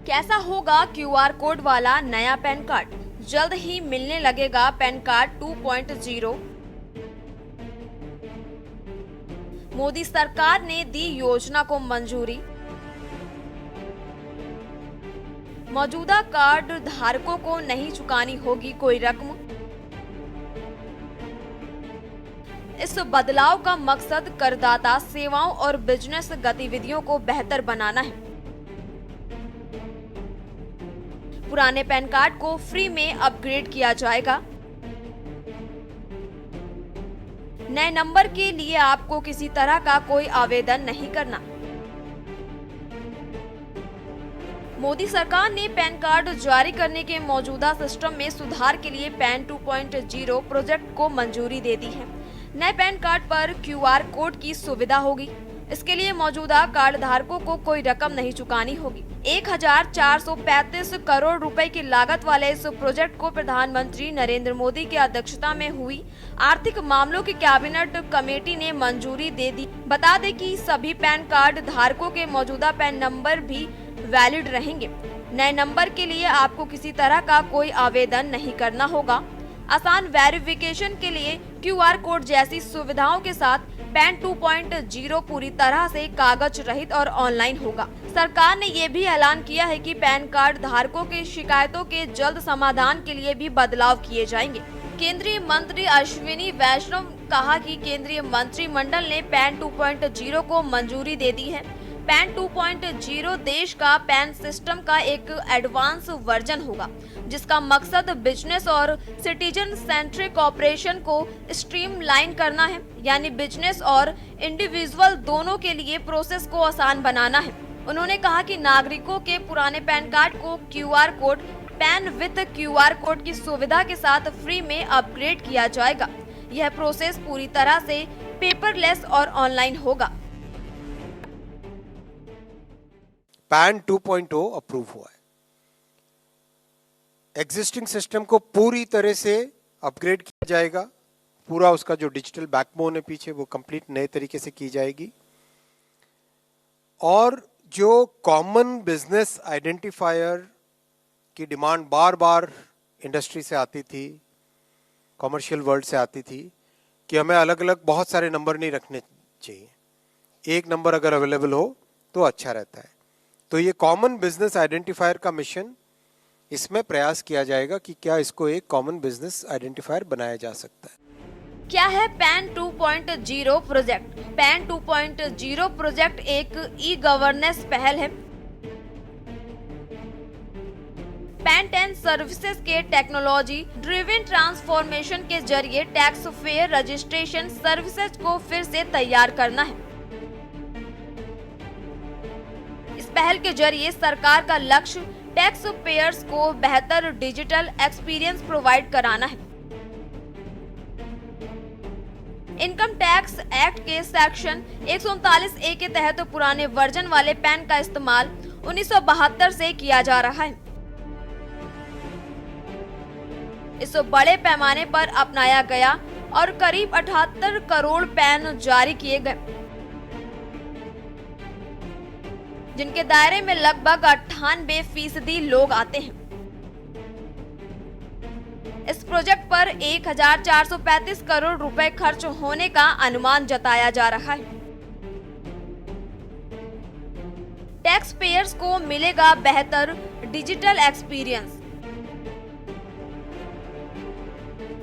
कैसा होगा QR code वाला नया पैन कार्ड? जल्द ही मिलने लगेगा पैन कार्ड 2.0। मोदी सरकार ने दी योजना को मंजूरी। मौजूदा कार्ड धारकों को नहीं चुकानी होगी कोई रकम। इस बदलाव का मकसद करदाता सेवाओं और बिजनेस गतिविधियों को बेहतर बनाना है। पुराने पैन कार्ड को फ्री में अपग्रेड किया जाएगा। नए नंबर के लिए आपको किसी तरह का कोई आवेदन नहीं करना। मोदी सरकार ने पैन कार्ड जारी करने के मौजूदा सिस्टम में सुधार के लिए पैन 2.0 प्रोजेक्ट को मंजूरी दे दी है। नए पैन कार्ड पर क्यूआर कोड की सुविधा होगी। इसके लिए मौजूदा कार्ड धारकों को कोई रकम नहीं चुकानी होगी। 1435 करोड़ रुपए की लागत वाले इस प्रोजेक्ट को प्रधानमंत्री नरेंद्र मोदी की अध्यक्षता में हुई आर्थिक मामलों की कैबिनेट कमेटी ने मंजूरी दे दी। बता दें कि सभी पैन कार्ड धारकों के मौजूदा पैन नंबर भी वैलिड रहेंगे। नए नंबर के लिए आपको किसी तरह का कोई आवेदन नहीं करना होगा। आसान वेरिफिकेशन के लिए क्यूआर कोड जैसी सुविधाओं के साथ पैन 2.0 पूरी तरह से कागज रहित और ऑनलाइन होगा। सरकार ने ये भी ऐलान किया है कि पैन कार्ड धारकों की शिकायतों के जल्द समाधान के लिए भी बदलाव किए जाएंगे। केंद्रीय मंत्री अश्विनी वैष्णव कहा कि केंद्रीय मंत्रिमंडल ने पैन 2.0 को मंजूरी दे दी है। पैन 2.0 देश का पैन सिस्टम का एक एडवांस वर्जन होगा, जिसका मकसद बिजनेस और सिटीजन सेंट्रिक ऑपरेशन को स्ट्रीमलाइन करना है, यानी बिजनेस और इंडिविजुअल दोनों के लिए प्रोसेस को आसान बनाना है। उन्होंने कहा कि नागरिकों के पुराने पैन कार्ड को QR code pan with QR code की सुविधा के साथ फ्री में अपग्रेड किया जाएगा। यह प्रोसेस पूरी तरह से पेपरलेस और ऑनलाइन होगा। पैन 2.0 अप्रूव हुआ है। एग्जिस्टिंग सिस्टम को पूरी तरह से अपग्रेड किया जाएगा। पूरा उसका जो डिजिटल बैकबोन है पीछे वो कंप्लीट नए तरीके से की जाएगी। और जो कॉमन बिजनेस आइडेंटिफायर की डिमांड बार बार इंडस्ट्री से आती थी, कॉमर्शियल वर्ल्ड से आती थी कि हमें अलग अलग बहुत सारे नंबर नहीं रखने चाहिए, एक नंबर अगर अवेलेबल हो तो अच्छा रहता है। तो ये कॉमन बिजनेस आइडेंटिफायर का मिशन, इसमें प्रयास किया जाएगा कि क्या इसको एक कॉमन बिजनेस आइडेंटिफायर बनाया जा सकता है। क्या है पैन 2.0 प्रोजेक्ट? पैन 2.0 प्रोजेक्ट एक ई गवर्नेंस पहल है। पैन 10 सर्विसेज के टेक्नोलॉजी ड्रिवन ट्रांसफॉर्मेशन के जरिए टैक्स फेयर रजिस्ट्रेशन सर्विसेज को फिर से तैयार करना है। इस पहल के जरिए सरकार का लक्ष्य टैक्स पेयर्स को बेहतर डिजिटल एक्सपीरियंस प्रोवाइड कराना है। इनकम टैक्स एक्ट के सेक्शन 139A के तहत पुराने वर्जन वाले पैन का इस्तेमाल 1972 से किया जा रहा है। इसे बड़े पैमाने पर अपनाया गया और करीब 78 करोड़ पैन जारी किए गए, जिनके दायरे में लगभग 98% लोग आते हैं। इस प्रोजेक्ट पर 1435 करोड़ रुपए खर्च होने का अनुमान जताया जा रहा है। टैक्स पेयर्स को मिलेगा बेहतर डिजिटल एक्सपीरियंस।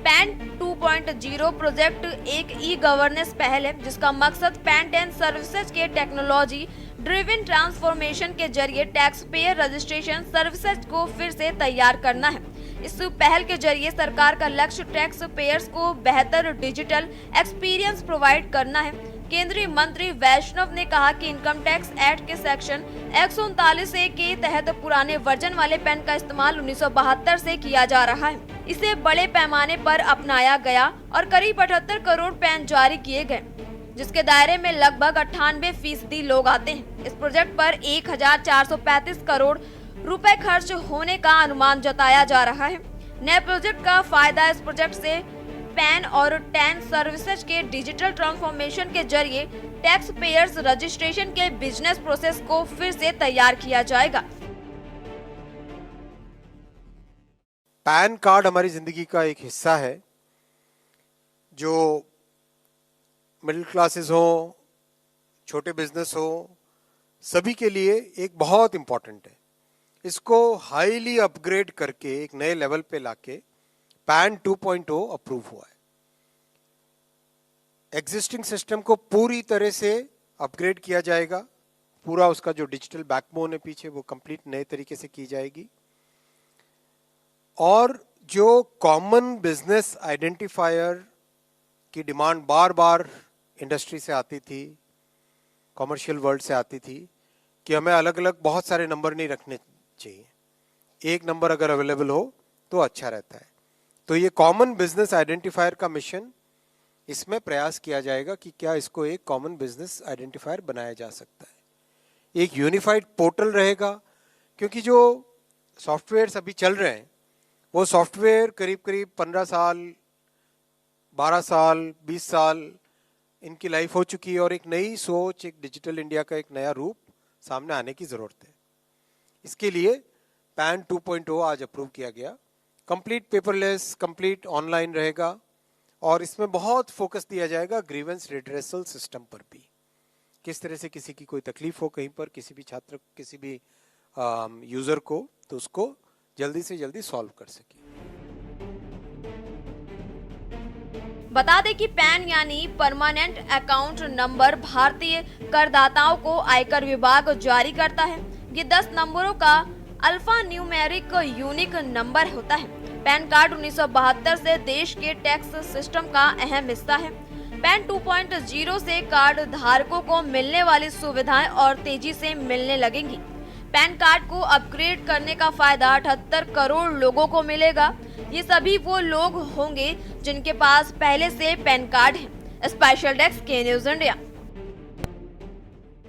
पैन 2.0 प्रोजेक्ट एक ई गवर्नेंस पहल है, जिसका मकसद पैन 10 सर्विसेज के टेक्नोलॉजी ड्रिवन ट्रांसफॉर्मेशन के जरिए टैक्स पेयर रजिस्ट्रेशन सर्विसेज को फिर से तैयार करना है। इस पहल के जरिए सरकार का लक्ष्य टैक्स पेयर्स को बेहतर डिजिटल एक्सपीरियंस प्रोवाइड करना है। केंद्रीय मंत्री वैष्णव ने कहा कि इनकम टैक्स एक्ट के सेक्शन 139A के तहत पुराने वर्जन वाले पैन का इस्तेमाल 1972 से किया जा रहा है। इसे बड़े पैमाने पर अपनाया गया और करीब 78 करोड़ पैन जारी किए गए, जिसके दायरे में लगभग 98% लोग आते हैं। इस प्रोजेक्ट पर 1435 करोड़ रुपए खर्च होने का अनुमान जताया जा रहा है। नए प्रोजेक्ट का फायदा इस प्रोजेक्ट से पैन और 10 सर्विसेज के डिजिटल ट्रांसफॉर्मेशन के जरिए टैक्स पेयर्स रजिस्ट्रेशन के बिजनेस प्रोसेस को फिर से तैयार किया जाएगा। पैन कार्ड हमारी जिंदगी का एक हिस्सा है जो मिडिल क्लासेस हो, छोटे बिजनेस हो, सभी के लिए एक बहुत इंपॉर्टेंट है। इसको हाईली अपग्रेड करके एक नए लेवल पे लाके पैन 2.0 अप्रूव हुआ है। एग्जिस्टिंग सिस्टम को पूरी तरह से अपग्रेड किया जाएगा। पूरा उसका जो डिजिटल बैकबोन है पीछे वो कंप्लीट नए तरीके से की जाएगी। और जो कॉमन बिजनेस आइडेंटिफायर की डिमांड बार बार इंडस्ट्री से आती थी, कॉमर्शियल वर्ल्ड से आती थी कि हमें अलग अलग बहुत सारे नंबर नहीं रखने चाहिए, एक नंबर अगर अवेलेबल हो तो अच्छा रहता है। तो ये कॉमन बिजनेस आइडेंटिफायर का मिशन, इसमें प्रयास किया जाएगा कि क्या इसको एक कॉमन बिजनेस आइडेंटिफायर बनाया जा सकता है। एक यूनिफाइड पोर्टल रहेगा, क्योंकि जो सॉफ्टवेयर्स अभी चल रहे हैं वो सॉफ्टवेयर करीब करीब 15 साल, 12 साल, 20 साल इनकी लाइफ हो चुकी है और एक नई सोच, एक डिजिटल इंडिया का एक नया रूप सामने आने की जरूरत है। इसके लिए पैन 2.0 आज अप्रूव किया गया। कंप्लीट पेपरलेस, कंप्लीट ऑनलाइन रहेगा और इसमें बहुत फोकस दिया जाएगा ग्रीवेंस रिड्रेसल सिस्टम पर भी। किस तरह से किसी की कोई तकलीफ हो कहीं पर, किसी भी छात्र, किसी भी यूजर को, तो उसको जल्दी से जल्दी सॉल्व कर सके। बता दें कि पैन यानी परमानेंट अकाउंट नंबर भारतीय करदाताओं को आयकर विभाग जारी करता है। ये 10 नंबरों का अल्फा न्यूमेरिक यूनिक नंबर होता है। पैन कार्ड 1972 से देश के टैक्स सिस्टम का अहम हिस्सा है। पैन 2.0 से कार्ड धारकों को मिलने वाली सुविधाएं और तेजी से मिलने लगेंगी। पैन कार्ड को अपग्रेड करने का फायदा 78 करोड़ लोगों को मिलेगा। ये सभी वो लोग होंगे जिनके पास पहले से पैन कार्ड है। स्पेशल डेस्क के न्यूज़ इंडिया।